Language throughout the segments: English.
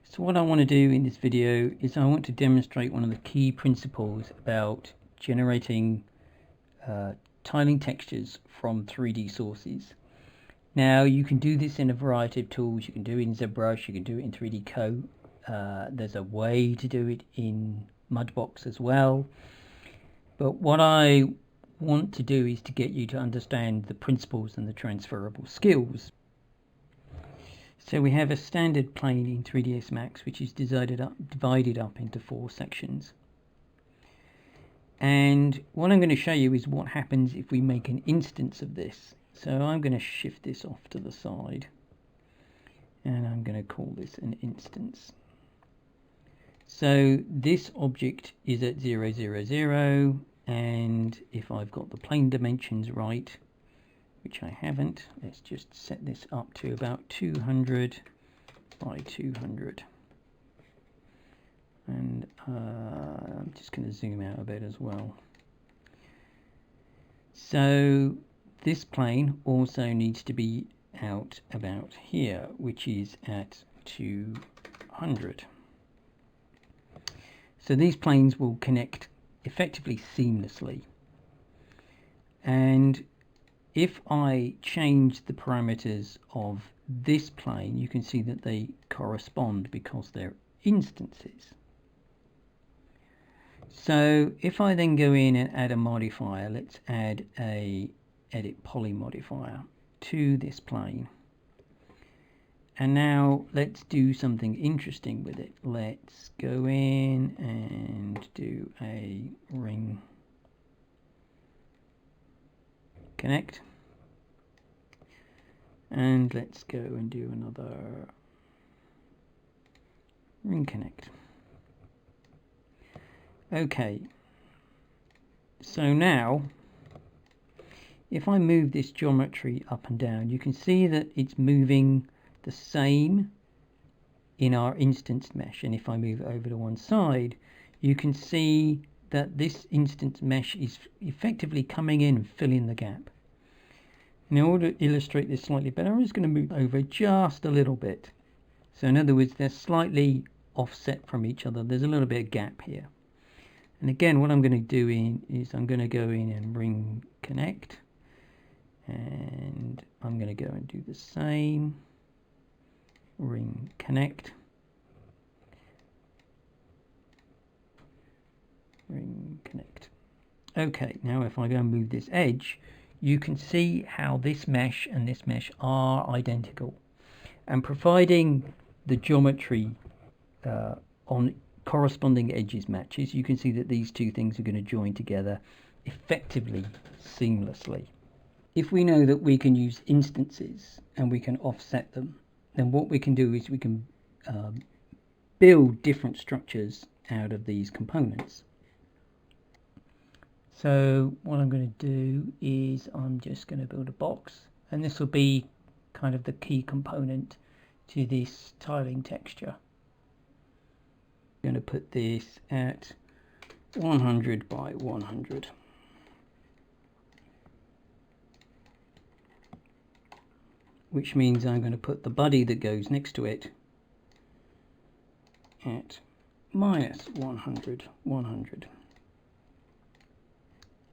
So what I want to do in this video is I want to demonstrate one of the key principles about generating tiling textures from 3D sources. Now you can do this in a variety of tools. You can do it in ZBrush, you can do it in 3dCo. There's a way to do it in Mudbox as well. But what I want to do is to get you to understand the principles and the transferable skills. So we have a standard plane in 3ds Max which is divided up into 4 sections. And what I'm going to show you is what happens if we make an instance of this. So I'm going to shift this off to the side and I'm going to call this an instance. So this object is at 0, 0, 0, and if I've got the plane dimensions right, which I haven't, let's just set this up to about 200 by 200. And I'm just going to zoom out a bit as well. So this plane also needs to be out about here, which is at 200. So these planes will connect effectively seamlessly. And if I change the parameters of this plane, you can see that they correspond because they're instances. So if I then go in and add a modifier, let's add a edit poly modifier to this plane. And now let's do something interesting with it. Let's go in and do a ring connect. And let's go and do another ring connect. Okay, so now if I move this geometry up and down, you can see that it's moving the same in our instance mesh, and if I move over to one side, you can see that this instance mesh is effectively coming in and filling the gap. In order to illustrate this slightly better, I'm just going to move over just a little bit. So in other words, they're slightly offset from each other. There's a little bit of gap here. And again, what I'm going to do is I'm going to go in and ring connect, and I'm going to go and do the same ring connect, ring connect. Okay, now if I go and move this edge, you can see how this mesh and this mesh are identical, and providing the geometry on corresponding edges matches, you can see that these two things are going to join together effectively seamlessly. If we know that we can use instances and we can offset them, then what we can do is we can build different structures out of these components. So what I'm going to do is I'm just going to build a box, and this will be kind of the key component to this tiling texture. I'm going to put this at 100 by 100. Which means I'm going to put the body that goes next to it at minus 100, 100.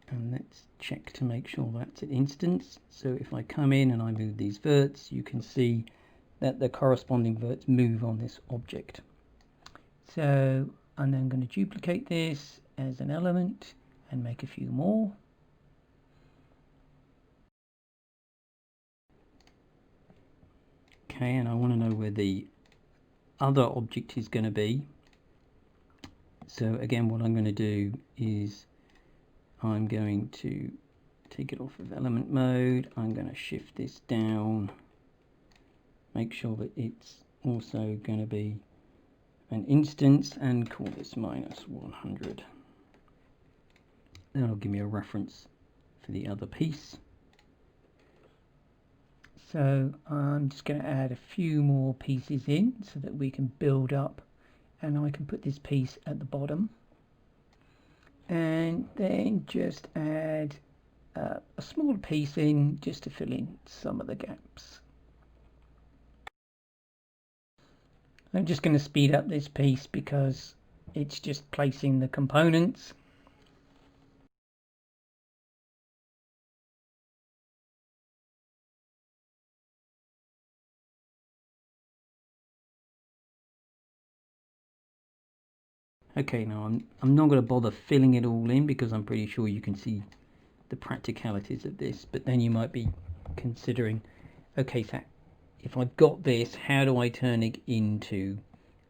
And let's check to make sure that's an instance. So if I come in and I move these verts, you can see that the corresponding verts move on this object. So I'm then going to duplicate this as an element and make a few more. Okay, and I want to know where the other object is going to be. So again, what I'm going to do is I'm going to take it off of element mode. I'm going to shift this down, make sure that it's also going to be an instance, and call this minus 100. That'll give me a reference for the other piece. So I'm just going to add a few more pieces in so that we can build up, and I can put this piece at the bottom, and then just add a small piece in just to fill in some of the gaps. I'm just going to speed up this piece because it's just placing the components. Okay, now I'm not going to bother filling it all in because I'm pretty sure you can see the practicalities of this, but then you might be considering, okay, so if I've got this, how do I turn it into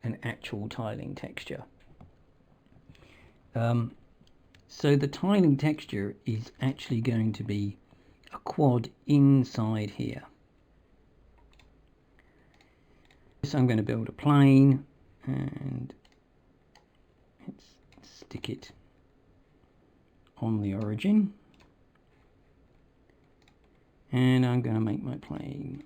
an actual tiling texture? So the tiling texture is actually going to be a quad inside here. So I'm going to build a plane and let's stick it on the origin, and I'm going to make my plane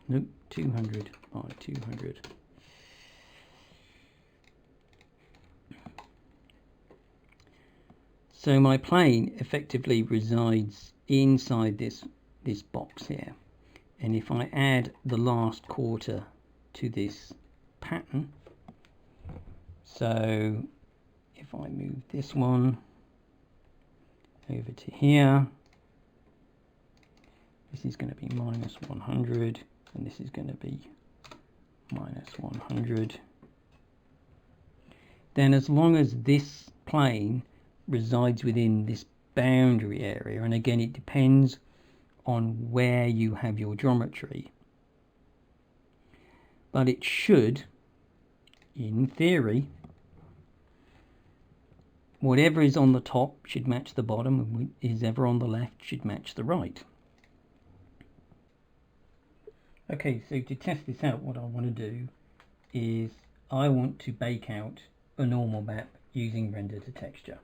nope, 200 by 200. So my plane effectively resides inside this box here, and if I add the last quarter to this pattern, so if I move this one over to here, this is going to be minus 100 and this is going to be minus 100. Then as long as this plane resides within this boundary area, and again it depends on where you have your geometry, but it should, in theory, whatever is on the top should match the bottom, and what is ever on the left should match the right. Okay, so to test this out, what I want to do is I want to bake out a normal map using render to texture.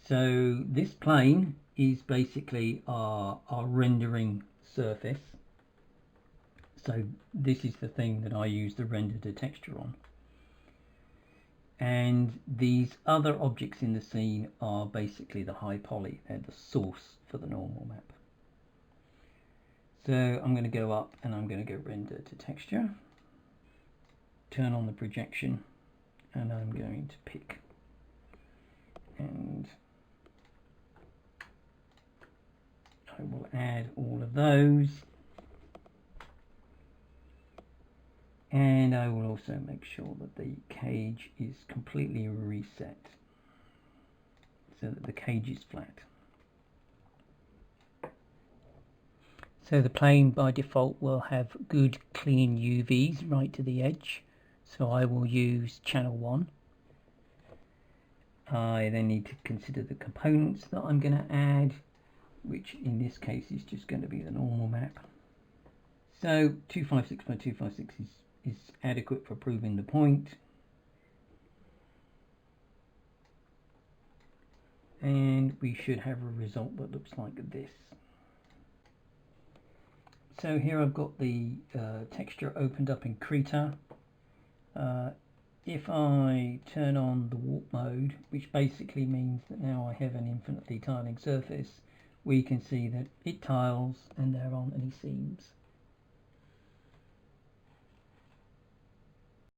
So this plane is basically our rendering surface. So this is the thing that I use the render to texture on. And these other objects in the scene are basically the high poly. They're the source for the normal map. So I'm going to go up and I'm going to go render to texture, turn on the projection, and I'm going to pick, and I will add all of those, and I will also make sure that the cage is completely reset so that the cage is flat. So the plane by default will have good clean UVs right to the edge, so I will use channel 1. I then need to consider the components that I'm going to add, which in this case is just going to be the normal map. So 256 by 256 is adequate for proving the point. And we should have a result that looks like this. So here I've got the texture opened up in Krita. If I turn on the warp mode, which basically means that now I have an infinitely tiling surface, we can see that it tiles and there aren't any seams.